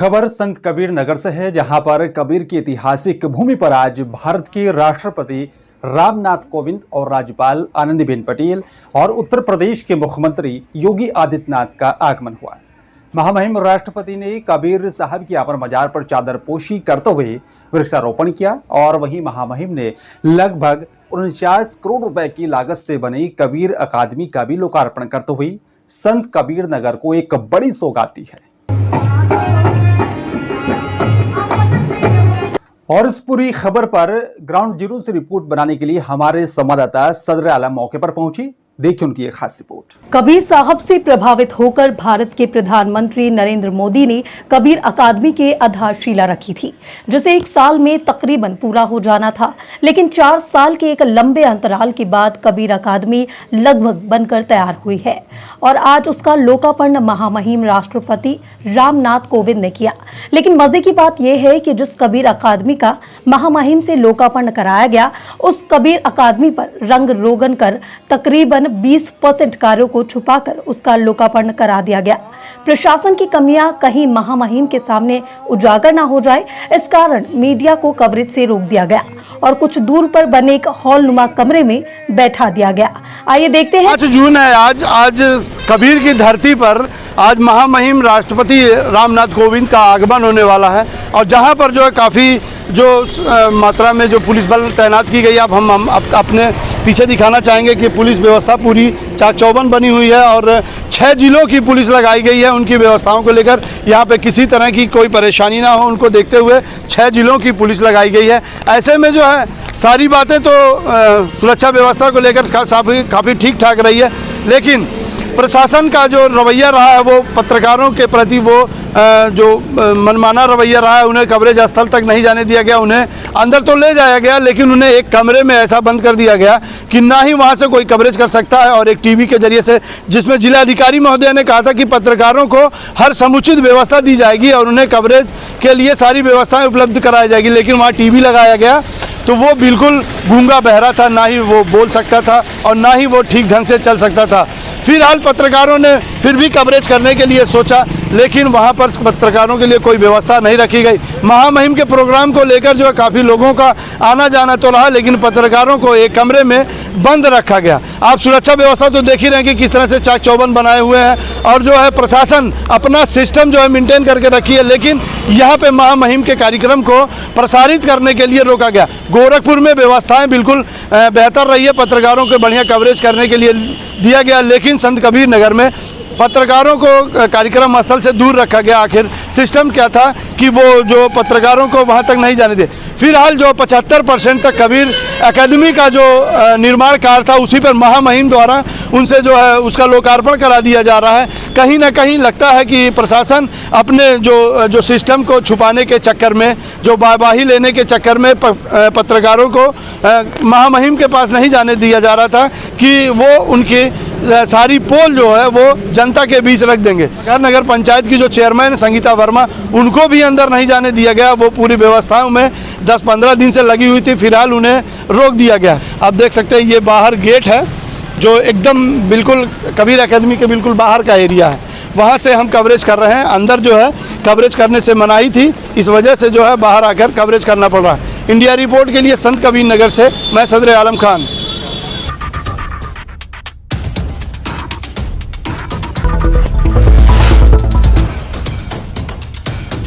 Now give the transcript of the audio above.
खबर संत कबीर नगर से है, जहां पर कबीर की ऐतिहासिक भूमि पर आज भारत के राष्ट्रपति रामनाथ कोविंद और राज्यपाल आनंदीबेन पटेल और उत्तर प्रदेश के मुख्यमंत्री योगी आदित्यनाथ का आगमन हुआ। महामहिम राष्ट्रपति ने कबीर साहब की अमर मजार पर चादर पोशी करते हुए वृक्षारोपण किया और वहीं महामहिम ने लगभग 49 करोड़ रुपए की लागत से बनी कबीर अकादमी का भी लोकार्पण करते हुए संत कबीर नगर को एक बड़ी सौगात दी है। और इस पूरी खबर पर ग्राउंड जीरो से रिपोर्ट बनाने के लिए हमारे संवाददाता सदर आलम मौके पर पहुंची। देखिए उनकी एक खास रिपोर्ट। कबीर साहब से प्रभावित होकर भारत के प्रधानमंत्री नरेंद्र मोदी ने कबीर अकादमी के आधारशिला रखी थी, जिसे एक साल में तकरीबन पूरा हो जाना था। लेकिन 4 साल के एक लंबे अंतराल के बाद कबीर अकादमी लगभग बनकर तैयार हुई है और आज उसका लोकार्पण महामहिम राष्ट्रपति रामनाथ कोविंद ने किया। लेकिन मजे की बात यह है कि जिस कबीर अकादमी का महामहिम से लोकार्पण कराया गया, उस कबीर अकादमी पर रंग रोगन कर तकरीबन 20% कार्यों को छुपाकर उसका लोकार्पण करा दिया गया। प्रशासन की कमियां कहीं महामहिम के सामने उजागर न हो जाए, इस कारण मीडिया को कवरेज से रोक दिया गया और कुछ दूर पर बने एक हॉल नुमा कमरे में बैठा दिया गया। आइए देखते हैं। 5 जून है आज कबीर की धरती पर आज महामहिम राष्ट्रपति रामनाथ कोविंद का आगमन होने वाला है और जहां पर जो है काफ़ी मात्रा में जो पुलिस बल तैनात की गई। अब हम अपने पीछे दिखाना चाहेंगे कि पुलिस व्यवस्था पूरी चाक चौबंद बनी हुई है और 6 जिलों की पुलिस लगाई गई है। उनकी व्यवस्थाओं को लेकर यहाँ पे किसी तरह की कोई परेशानी ना हो, उनको देखते हुए 6 जिलों की पुलिस लगाई गई है। ऐसे में जो है सारी बातें तो सुरक्षा व्यवस्था को लेकर काफ़ी ठीक ठाक रही है, लेकिन प्रशासन का जो रवैया रहा है वो पत्रकारों के प्रति वो जो मनमाना रवैया रहा है, उन्हें कवरेज स्थल तक नहीं जाने दिया गया। उन्हें अंदर तो ले जाया गया लेकिन उन्हें एक कमरे में ऐसा बंद कर दिया गया कि ना ही वहां से कोई कवरेज कर सकता है और एक टीवी के जरिए से, जिसमें जिलाधिकारी महोदय ने कहा था कि पत्रकारों को हर समुचित व्यवस्था दी जाएगी और उन्हें कवरेज के लिए सारी व्यवस्थाएँ उपलब्ध कराई जाएगी, लेकिन वहाँ टीवी लगाया गया तो वो बिल्कुल गूंगा बहरा था, ना ही वो बोल सकता था और ना ही वो ठीक ढंग से चल सकता था। फिलहाल पत्रकारों ने फिर भी कवरेज करने के लिए सोचा, लेकिन वहाँ पर पत्रकारों के लिए कोई व्यवस्था नहीं रखी गई। महामहिम के प्रोग्राम को लेकर जो है काफ़ी लोगों का आना जाना तो रहा, लेकिन पत्रकारों को एक कमरे में बंद रखा गया। आप सुरक्षा व्यवस्था तो देख ही रहे हैं कि किस तरह से चाक चौबंद बनाए हुए हैं और जो है प्रशासन अपना सिस्टम जो है मेंटेन करके रखी है, लेकिन यहाँ पे महामहिम के कार्यक्रम को प्रसारित करने के लिए रोका गया। गोरखपुर में व्यवस्थाएं बिल्कुल बेहतर रही है, पत्रकारों को बढ़िया कवरेज करने के लिए दिया गया, लेकिन संत कबीर नगर में पत्रकारों को कार्यक्रम स्थल से दूर रखा गया। आखिर सिस्टम क्या था कि वो जो पत्रकारों को वहां तक नहीं जाने दे। फिलहाल जो 75% तक कबीर अकादमी का जो निर्माण कार्य था उसी पर महामहिम द्वारा उनसे जो है उसका लोकार्पण करा दिया जा रहा है। कहीं ना कहीं लगता है कि प्रशासन अपने जो सिस्टम को छुपाने के चक्कर में, जो वाहवाही लेने के चक्कर में पत्रकारों को महामहिम के पास नहीं जाने दिया जा रहा था कि वो उनकी सारी पोल जो है वो जनता के बीच रख देंगे। नगर पंचायत की जो चेयरमैन संगीता वर्मा, उनको भी अंदर नहीं जाने दिया गया। वो पूरी व्यवस्थाओं में 10-15 दिन से लगी हुई थी, फिलहाल उन्हें रोक दिया गया। आप देख सकते हैं ये बाहर गेट है जो एकदम बिल्कुल कबीर अकादमी के बिल्कुल बाहर का एरिया है, वहाँ से हम कवरेज कर रहे हैं। अंदर जो है कवरेज करने से मनाही थी, इस वजह से जो है बाहर आकर कवरेज करना पड़ रहा है। इंडिया रिपोर्ट के लिए संत कबीर नगर से मैं सदर आलम खान।